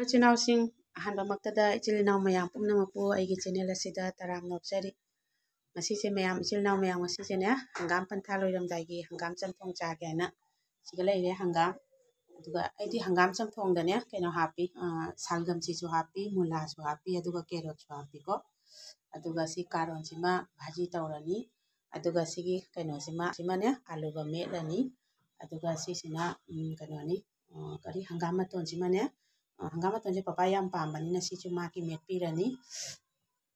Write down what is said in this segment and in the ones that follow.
ꯏꯆꯤꯜ-ꯏꯅꯥꯎꯁꯤꯡ ꯑꯍꯥꯟꯕꯃꯛꯇꯗ ꯏꯆꯤꯜ-ꯏꯅꯥꯎ ꯃꯌꯥꯝ ꯄꯨꯝꯅꯃꯛꯄꯨ ꯑꯩꯒꯤ ꯆꯦꯅꯦꯜ ꯑꯁꯤꯗ ꯇꯔꯥꯝꯅ ꯑꯣꯛꯆꯔꯤ꯫ ꯉꯁꯤꯁꯦ ꯃꯌꯥꯝ ꯏꯆꯤꯜ-ꯏꯅꯥꯎ ꯃꯌꯥꯝ ꯉꯁꯤꯁꯦꯅꯦ ꯍꯪꯒꯥꯝ ꯄꯟꯊꯥ ꯂꯣꯏꯔꯝꯗꯥꯏꯒꯤ ꯍꯪꯒꯥꯝ ꯆꯝꯊꯣꯡ ꯆꯥꯒꯦ ꯍꯥꯏꯅ ꯁꯤꯒ ꯂꯩꯔꯦ ꯍꯪꯒꯥꯝ꯫ ꯑꯗꯨꯒ ꯑꯩꯗꯤ ꯍꯪꯒꯥꯝ ꯆꯝꯊꯣꯡꯗꯅꯦ ꯀꯩꯅꯣ ꯍꯥꯞꯄꯤ, ꯁꯥꯜꯒꯝꯁꯤꯁꯨ ꯍꯥꯞꯄꯤ, ꯃꯨꯂꯥꯁꯨ ꯍꯥꯞꯄꯤ, ꯑꯗꯨꯒ ꯀꯦꯔꯣꯠꯁꯨ ꯍꯥꯞꯄꯤꯀꯣ꯫ ꯑꯗꯨꯒ ꯁꯤ ꯀꯥꯔꯣꯠꯁꯤꯃ ꯚꯥꯖꯤ ꯇꯧꯔꯅꯤ꯫ ꯑꯗꯨꯒ ꯁꯤꯒꯤ ꯀꯩꯅꯣꯁꯤꯃꯅꯦ ꯑꯂꯨꯒ ꯃꯦꯠꯂꯅꯤ꯫ ꯑꯗꯨꯒ ꯁꯤꯁꯤꯅ ꯀꯩꯅꯣꯅꯤ, ꯀꯔꯤ ꯍꯪꯒꯥꯝ ꯃꯇꯣꯟꯁꯤꯃꯅꯦ, ꯍꯪꯒꯥꯝ ꯃꯇꯣꯟꯁꯦ ꯄꯄꯥ ꯌꯥꯝ ꯄꯥꯝꯕꯅꯤꯅ ꯁꯤꯁꯨ ꯃꯥꯒꯤ ꯃꯦꯠꯄꯤꯔꯅꯤ꯫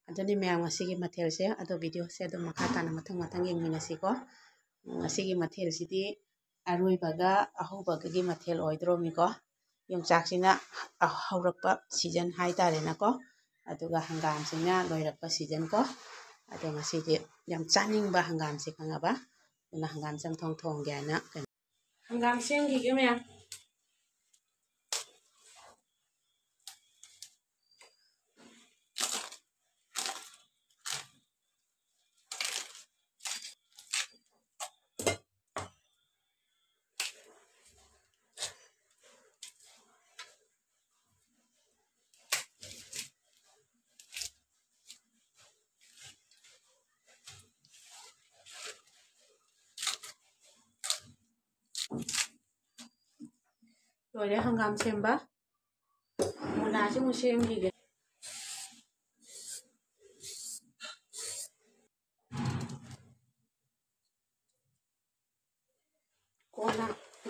ꯑꯗꯨꯅꯤ ꯃꯌꯥꯝ ꯉꯁꯤꯒꯤ ꯃꯊꯦꯜꯁꯦ꯫ ꯑꯗꯣ ꯚꯤꯗꯤꯑꯣꯁꯦ ꯑꯗꯨꯝ ꯃꯈꯥ ꯇꯥꯅ ꯃꯊꯪ ꯌꯦꯡꯃꯤꯟꯅꯁꯤꯀꯣ꯫ ꯉꯁꯤꯒꯤ ꯃꯊꯦꯜꯁꯤꯗꯤ ꯑꯔꯣꯏꯕꯒ ꯑꯍꯧꯕꯒꯒꯤ ꯃꯊꯦꯜ ꯑꯣꯏꯗ꯭ꯔꯣꯃꯤꯀꯣ꯫ ꯌꯣꯡꯆꯥꯛꯁꯤꯅ ꯍꯧꯔꯛꯄ ꯁꯤꯖꯟ ꯍꯥꯏꯇꯥꯔꯦꯅꯀꯣ, ꯑꯗꯨꯒ ꯍꯪꯒꯥꯝꯁꯤꯅ ꯂꯣꯏꯔꯛꯄ ꯁꯤꯖꯟ ꯀꯣ꯫ ꯑꯗꯣ ꯉꯁꯤꯗꯤ ꯌꯥꯝ ꯆꯥꯅꯤꯡꯕ ꯍꯪꯒꯥꯝꯁꯦ ꯈꯪꯉꯕ, ꯑꯗꯨꯅ ꯍꯪꯒꯥꯝ ꯆꯝꯊꯣꯡ ꯊꯣꯡꯒꯦ ꯍꯥꯏꯅ ꯍꯪꯒꯥꯝ ꯁꯦꯝꯈꯤꯒꯦ ꯃꯌꯥꯝ꯫ ꯂꯣꯏꯔꯦ ꯍꯪꯒꯥꯝ ꯁꯦꯝꯕ꯫ ꯃꯨꯂꯥꯁꯤ ꯑꯃꯨꯛ ꯁꯦꯝꯈꯤꯒꯦ꯫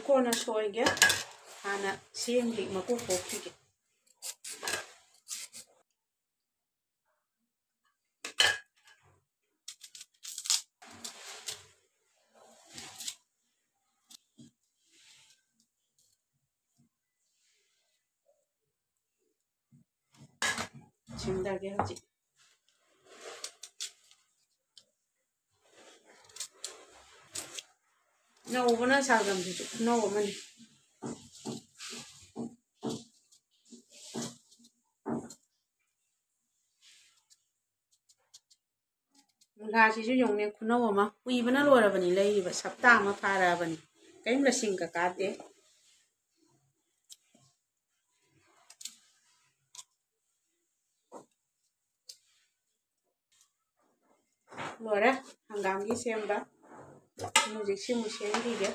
ꯀꯣꯟꯅ ꯁꯣꯏꯒꯦ, ꯍꯥꯟꯅ ꯃꯀꯨ ꯈꯣꯛꯈꯤꯒꯦ꯫ ꯁꯦꯝꯊꯒꯦ ꯍꯧꯖꯤꯛ꯫ ꯅꯧꯕꯅ ꯁꯥꯜꯒꯝꯁꯤꯁꯨ ꯈꯨꯅꯧ ꯑꯃꯅꯤ꯫ ꯃꯨꯂꯥꯁꯤꯁꯨ ꯌꯦꯡꯉꯨꯅꯦ ꯈꯨꯅꯧ ꯑꯃ, ꯀꯨꯏꯕꯅ ꯂꯣꯏꯔꯕꯅꯤ ꯂꯩꯔꯤꯕ, ꯁꯞꯇꯥ ꯑꯃ ꯐꯥꯔꯛꯑꯕꯅꯤ, ꯀꯔꯤꯝ ꯂꯁꯤꯡꯒ ꯀꯥꯗꯦ꯫ ꯂꯣꯏꯔꯦ ꯍꯪꯒꯥꯝꯒꯤ ꯁꯦꯝꯕ꯫ ꯍꯧꯖꯤꯛ ꯁꯤꯃꯨꯛ ꯁꯦꯝꯈꯤꯒꯦ꯫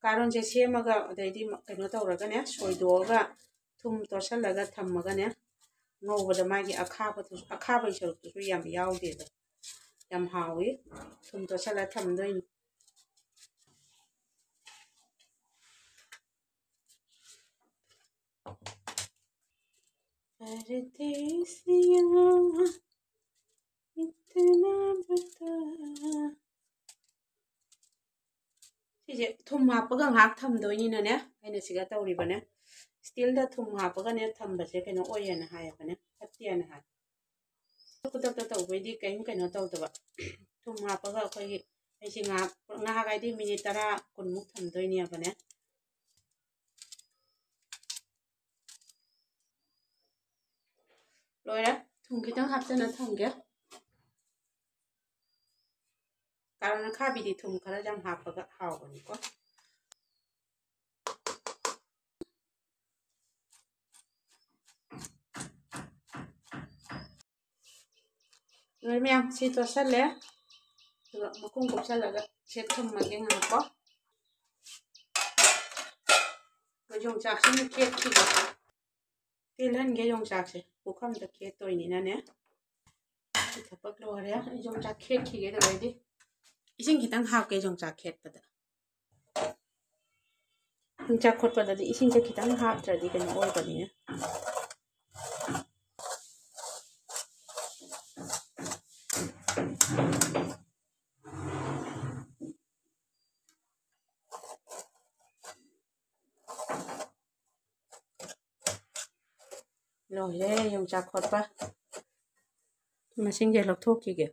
ꯀꯥꯔꯣꯟꯁꯦ ꯁꯦꯝꯃꯒ ꯑꯗꯩꯗꯤ ꯀꯩꯅꯣ ꯇꯧꯔꯒꯅꯦ, ꯁꯣꯏꯗꯣꯛꯑꯒ ꯊꯨꯝ ꯇꯣꯠꯁꯜꯂꯒ ꯊꯝꯃꯒꯅꯦ ꯉꯧꯕꯗ ꯃꯥꯒꯤ ꯑꯈꯥꯕꯒꯤ ꯁꯔꯨꯛꯇꯨꯁꯨ ꯌꯥꯝ ꯌꯥꯎꯗꯦꯕ, ꯌꯥꯝ ꯍꯥꯎꯋꯤ꯫ ꯊꯨꯝ ꯇꯣꯠꯁꯜꯂ ꯊꯝꯗꯣꯏꯅꯤ꯫ ꯁꯤꯁꯦ ꯊꯨꯝ ꯍꯥꯞꯄꯒ ꯉꯥꯏꯍꯥꯛ ꯊꯝꯗꯣꯏꯅꯤꯅꯅꯦ, ꯑꯩꯅ ꯁꯤꯒ ꯇꯧꯔꯤꯕꯅꯦ꯫ ꯏꯁꯇꯤꯜꯗ ꯊꯨꯝ ꯍꯥꯞꯄꯒꯅꯦ ꯊꯝꯕꯁꯦ ꯀꯩꯅꯣ ꯑꯣꯏꯌꯦꯅ ꯍꯥꯏꯌꯦꯕꯅꯦ, ꯐꯠꯇꯦꯅ ꯍꯥꯏ꯫ ꯈꯨꯗꯛꯇ ꯇꯧꯕꯩꯗꯤ ꯀꯩꯅꯣ ꯇꯧꯗꯕ, ꯊꯨꯝ ꯍꯥꯞꯄꯒ ꯑꯩꯁꯦ ꯉꯥꯏꯍꯥꯛ ꯍꯥꯏꯗꯤ ꯃꯤꯅꯤꯠ 10-20ꯃꯨꯛ ꯊꯝꯗꯣꯏꯅꯦꯕꯅꯦ꯫ ꯂꯣꯏꯔꯦ, ꯊꯨꯝ ꯈꯤꯇꯪ ꯍꯥꯞꯆꯅ ꯊꯝꯒꯦ꯫ ꯀꯥꯔꯣꯠ ꯑꯈꯥꯕꯤꯗꯤ ꯊꯨꯝ ꯈꯔ ꯌꯥꯝ ꯍꯥꯞꯄꯒ ꯍꯥꯎꯕꯅꯤꯀꯣ꯫ ꯂꯣꯏꯔꯦ ꯃꯌꯥꯝ, ꯁꯤ ꯇꯣꯠꯁꯜꯂꯦ꯫ ꯑꯗꯨꯒ ꯃꯈꯨꯝ ꯀꯨꯞꯁꯜꯂꯒ ꯊꯝꯃꯒꯦ ꯉꯥꯏꯍꯥꯛꯀꯣ꯫ ꯌꯣꯡꯆꯥꯛꯁꯤ ꯑꯃꯨꯛ ꯈꯦꯠꯈꯤꯒꯦ꯫ ꯇꯦꯜꯍꯟꯒꯦ ꯌꯣꯡꯆꯥꯛꯁꯦ, ꯄꯨꯈꯝꯗ ꯈꯦꯠꯇꯣꯏꯅꯤꯅꯅꯦ꯫ ꯁꯤ ꯊꯕꯛ ꯂꯣꯏꯔꯦ, ꯑꯩ ꯌꯣꯡꯆꯥꯛ ꯈꯦꯠꯈꯤꯒꯦ꯫ ꯑꯗꯨꯗꯩꯗꯤ ꯏꯁꯤꯡ ꯈꯤꯇꯪ ꯍꯥꯞꯀꯦ ꯌꯣꯡꯆꯥꯛ ꯈꯦꯠꯄꯗ꯫ ꯌꯣꯡꯆꯥꯛ ꯈꯣꯠꯄꯗꯗꯤ ꯏꯁꯤꯡꯁꯦ ꯈꯤꯇꯪ ꯍꯥꯞꯇ꯭ꯔꯗꯤ ꯀꯩꯅꯣ ꯑꯣꯏꯕꯅꯤꯅ꯫ ꯂꯣꯏꯔꯦ ꯌꯣꯡꯆꯥꯛ ꯈꯣꯠꯄ꯫ ꯃꯁꯤꯡꯁꯦ ꯂꯧꯊꯣꯛꯈꯤꯒꯦ꯫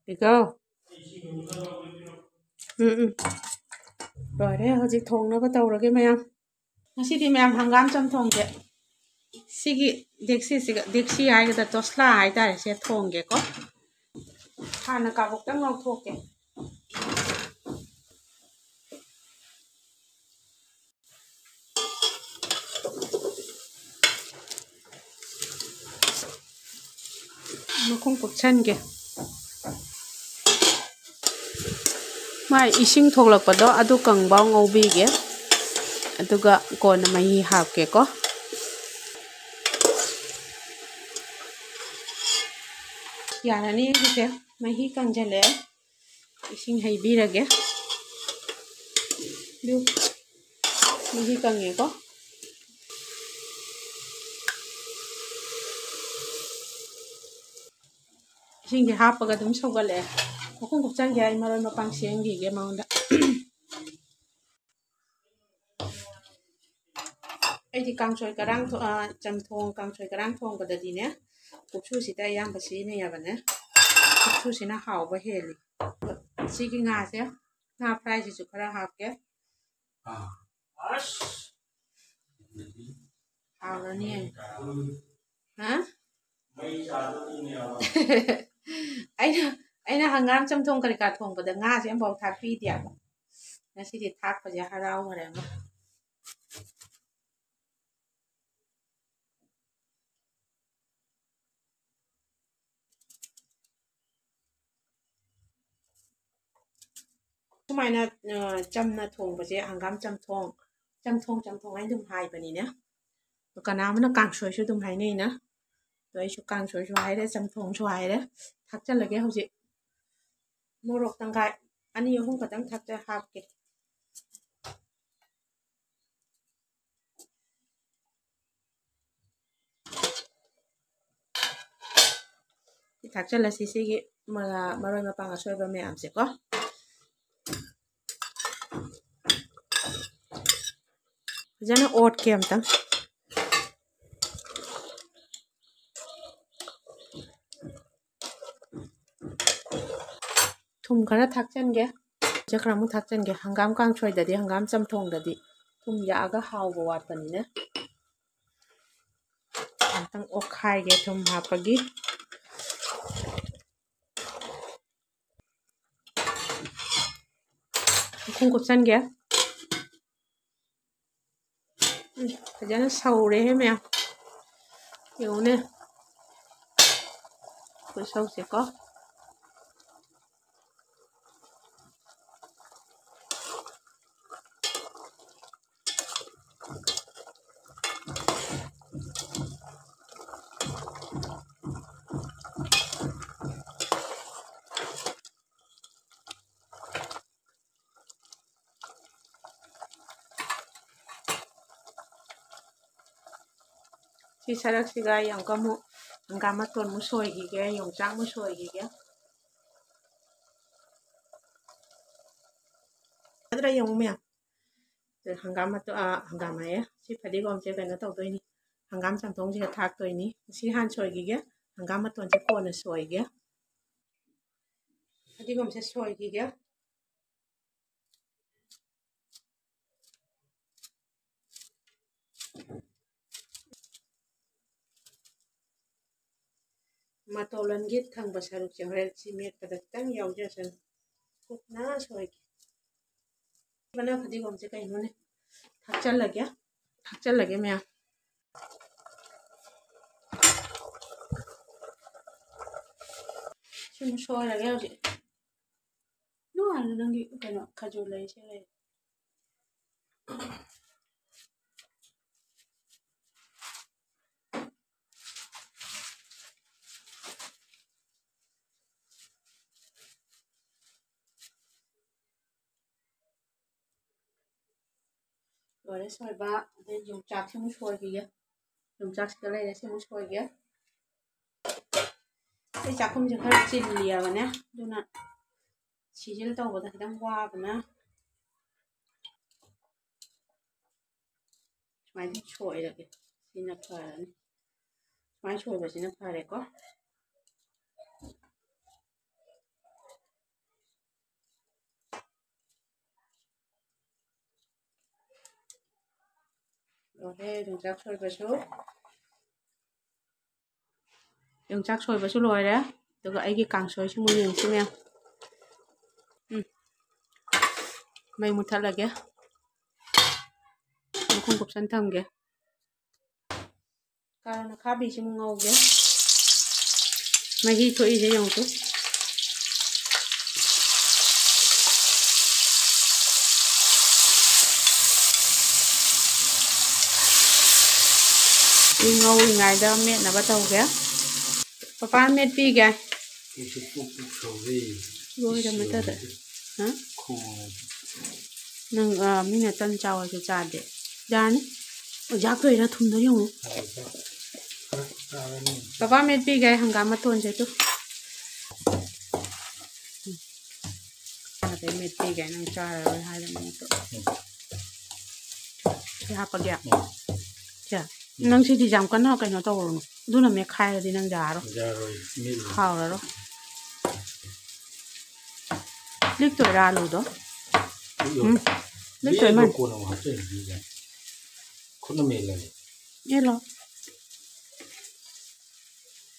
ꯄꯤꯀꯧ꯫ ꯂꯣꯏꯔꯦ, ꯍꯧꯖꯤꯛ ꯊꯣꯡꯅꯕ ꯇꯧꯔꯒꯦ ꯃꯌꯥꯝ꯫ ꯉꯁꯤꯗꯤ ꯃꯌꯥꯝ ꯍꯪꯒꯥꯝ ꯆꯝꯊꯣꯡꯁꯦ ꯁꯤꯒꯤ ꯗꯦꯛꯁꯤ ꯍꯥꯏꯒꯗ꯭ꯔꯥ, ꯇꯣꯁꯂꯥ ꯍꯥꯏꯇꯥꯔꯦ, ꯁꯦ ꯊꯣꯡꯒꯦꯀꯣ꯫ ꯍꯥꯟꯅ ꯀꯥꯕꯣꯛꯇꯪ ꯉꯧꯊꯣꯛꯀꯦ ꯃꯈꯨꯝ ꯀꯨꯞꯁꯟꯒꯦ ꯃꯥꯏ ꯏꯁꯤꯡ ꯊꯣꯛꯂꯛꯄꯗꯣ ꯑꯗꯨ ꯀꯪꯕꯥꯎ ꯉꯧꯕꯤꯒꯦ ꯑꯗꯨꯒ ꯀꯣꯟꯅ ꯃꯍꯤ ꯍꯥꯞꯀꯦꯀꯣ ꯌꯥꯔꯅꯤ ꯑꯩꯒꯤꯁꯦ ꯃꯍꯤ ꯀꯪꯁꯤꯜꯂꯛꯑꯦ इसिंग हैबीरगे मही कंगेको इसिंग हापगा अदुम सौगले मखुम कुपचंगे आई मरोय मपांग सेंगिगे माउंदा ऐदि कांगसोय करांग चमथोंग कांगसोय करांग थोंगबददिने कुपसुसिदा याम बसिने याबने कुपसुसिना हावबा हेली सिगी ngaसे nga फ्राई जिसु खरा हापके हावरनी हाँ अꯩꯅ हंगाम चमथोंग करिका थोंगबदा ngaसे अमबाव थापीदियाबा ngasiदि थापजे हरावरे अमा सुमायना चमना थोंगबजे हंगाम चमथोंग चमथोंग आई दुम हाइबनिने तो कनामना कांगसोयसु दुम हाइनेना तो आइसु कांगसोयसु हाइरे चमथोंगसु हाइरे थाकचलगे हौजे मोरोक तंगाय अनि अहुम खतंग थाकचा हापके थाकचलसि सिगी मरोय मपांग असोयबा मयामसे को जना ओट के अमतंग थुम खरा थाकचनगे जखरामु थाकचनगे हंगाम कांगसोयददि हंगाम चमथोंगददि थुम यागा हावबो वाटपनिने अमतंग ओखाइगे थुम हापगी मखुम कुपचनगे फजन सौरे है मैं योने कोई सौसे को सी सरक सिगा यंकमु हंगामा तोन मु सोयगिगे योंचांग मु सोयगिगे अदरा यंग मैं हंगामा तो हंगामा है सी फदिगोम से कनो तौदोइनी हंगाम चमथोंग से थाकतोइनी सी हान सोयगिगे हंगामा तोन से कोन सोयगे फदिगोम से सोयगिगे मतोलन गे थंग बसरुक से होरेल सिमेट पदक्तंग यावजसन कुपना सोयगे बना फदिगोम से कइनोने थाकचल लगे मैं सिम सोय लगे होजे नो आलू नंगी कनो खजूर लई से लई लोरे सोयबा दे योंचाक से मु सोयगिगे योंचाक से लई से मु सोयगे ए चाकुम से खर चिल्लिया बने दुना सीजल तौबदा खदम वाबना सुमाय सोयरगे सिना फरनी सुमाय सोयबसिना फरेको लोरे योंचाक सोयबसु लोरे ꯑꯗꯨꯒ ꯑꯩꯒꯤ ꯀꯥꯡꯁꯣꯏꯁꯨ ꯌꯦꯡꯁꯤ ꯃꯌꯥꯝ ꯃꯩ ꯃꯨꯠꯊꯠꯂꯒꯦ ꯃꯈꯨꯝ ꯀꯨꯞꯁꯟ ꯊꯝꯒꯦ ꯀꯥꯔꯣꯠ ꯑꯈꯥꯕꯤꯁꯤꯃꯨꯛ ꯉꯧꯒꯦ ꯃꯍꯤ ꯊꯣꯛꯏꯁꯦ ꯌꯦꯡꯉꯨ ngꯧꯔꯤꯉꯩꯗ ꯃꯦꯠꯅꯕ ꯇꯧꯒꯦ ꯄꯄꯥ ꯃꯦꯠꯄꯤꯒꯦ ꯂꯣꯏꯔ ꯃꯇꯗ ꯅꯪ ꯃꯤꯅ ꯇꯟ ꯆꯥꯎꯔꯁꯨ ꯆꯥꯗꯦ ꯌꯥꯔꯅꯤ ꯑꯣꯖꯥꯛꯇꯣꯏꯔꯥ ꯊꯨꯝꯗꯣ ꯌꯦꯡꯉꯨ ꯄꯄꯥ ꯃꯦꯠꯄꯤꯒꯦ ꯍꯪꯒꯥꯝ ꯃꯇꯣꯟꯁꯦ ꯇꯨ ꯃꯦꯠꯄꯤꯒꯦ ꯅꯪ ꯆꯥꯔꯔꯣꯏ ꯍꯥꯏꯗꯅ ꯁꯤ ꯍꯥꯞꯄꯒꯦ ꯅꯪ ꯁꯤꯗꯤ ꯌꯥꯝ ꯀꯟꯅ ꯀꯩꯅꯣ ꯇꯧꯔꯨꯅꯨ ꯑꯗꯨꯅ ꯃꯦꯠꯈꯥꯏꯔꯗꯤ ꯅꯪ ꯌꯥꯔꯔꯣꯏ ꯍꯥꯎꯔꯔꯣꯏ ꯂꯤꯛꯇꯣꯏꯔꯥ 아lu도 ꯂꯤꯛꯇꯣꯏ ꯃꯥꯜꯂꯦ ꯃꯦꯠꯂꯣ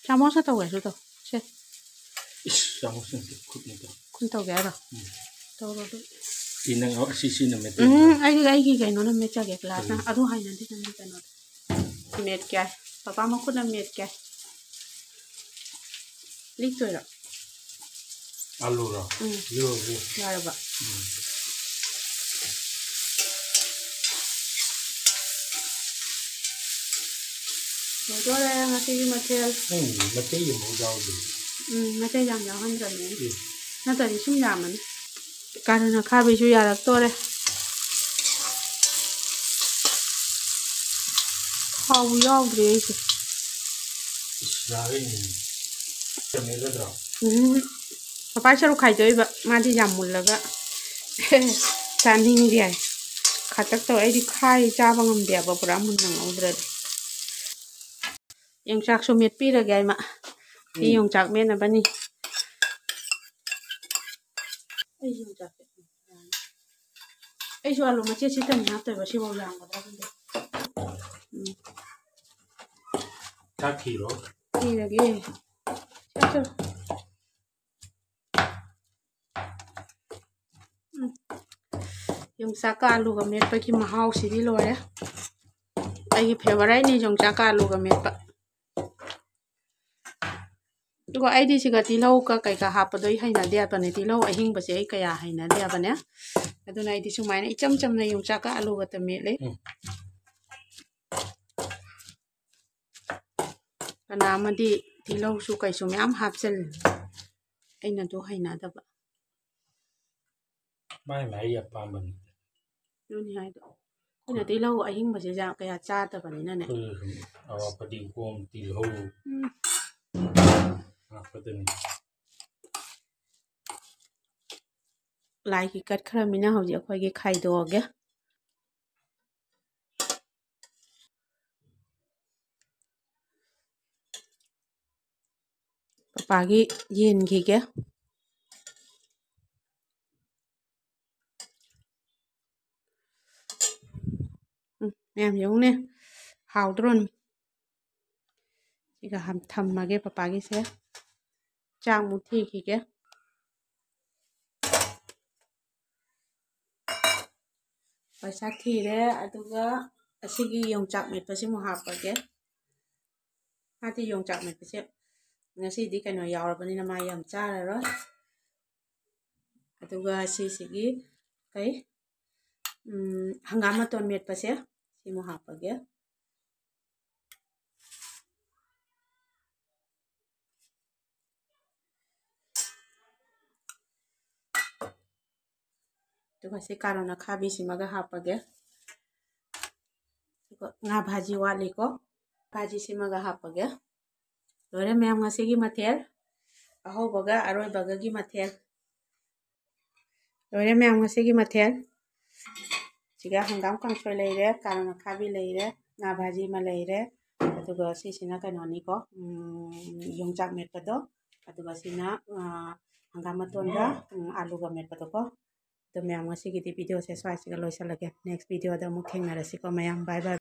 ꯆꯥꯃꯁ ꯇꯧꯒꯦꯁꯨ ꯇꯧ ꯁꯦ ꯈꯨꯠ ꯇꯧꯒꯦ ꯍꯥꯏꯔꯣ ꯇꯧꯔꯣ ꯑꯩꯒꯤ ꯀꯩꯅꯣꯅ ꯃꯦꯠꯆꯒꯦ ꯒ꯭ꯂꯥꯁꯅ ꯑꯗꯨ ꯍꯥꯏꯅꯗꯤ ꯅꯪꯒꯤ ꯀꯩꯅꯣꯗ ꯃꯦꯠꯀꯦ papa ꯃꯈꯨꯠꯅ ꯃꯦꯠꯀꯦ ꯂꯤꯛꯇꯣꯏꯔꯣ 아루라. yaraba Motor ngasih material. Material mau jauh dulu. Material yang jauhan kan ni. Nah tadi sum nyaman. Karena kabe ju yarak tore. How yaw deh itu. Israel ni. Kemana dah? Papa cakap kaya tu iba mati jamul laga. Tanding dia. Kata tu ini kaya cabang dia apa peramun nang udara. Yang cak sumit pi lagi mak. Ini yang cak mana apa ni? Yang cak. Jual lu macam cerita ni apa tu bersih bau yang apa tu? Cak kilo. Ini lagi. Cak. Yung saka alu ka met pa ki mahau sidi lo ya. Ai favorite ni yung saka alu ka met pa. Dugo ai di siga tilau ka kai ka hapa doi haina dia pa ne tilau ahing ba se ai kaya haina dia pa ne. Aduna ai di sumai na icham cham na yung saka alu ka ta met le. Kana amadi tilau su kai su myam hapsel. Ai na do haina da ba. Mai apa man? Ni hai do. Ina tilau ahing ba se ja kaya cha ta ba ni na ne. Awak padi kom tilau. Apa tu ni? Lai ki kat khara mina hauji akhoi gi khai do ge. Papa gi yen gi ge. Em giống nè. Hào drone. Chỉ cả hầm thầm mà cái papa gi se. Chang mu thi ki ge. Paisa thi re aduga asigi yong chak met pa si mo hapa ge. Hati yong chak met pa si. Ngasi di kano yawar pa ni na ma yam chara ro. Aduga sigi kai hangama ton met pa si mo hapa ge. Duga si karon na khabi si maga hapa ge. Nga bhaji wali ko. Bhaji si maga hapa ge. Lore mayam ngasi gi mathel. Aho baga aroi baga gi mathel. Lore mayam ngasi gi mathel. Chiga hangam kangsoi leire, karon na khabi leire, nga bhaji ma leire. Aduga si sina kanoni ko. Yung chak met pa do. Aduga sina hangam maton ga alu ga met pa do ko. तो मैं आम की video से स्वास्थ्य का लोसा लगे next video दा मुख्य नरसी को मैं बाय बाय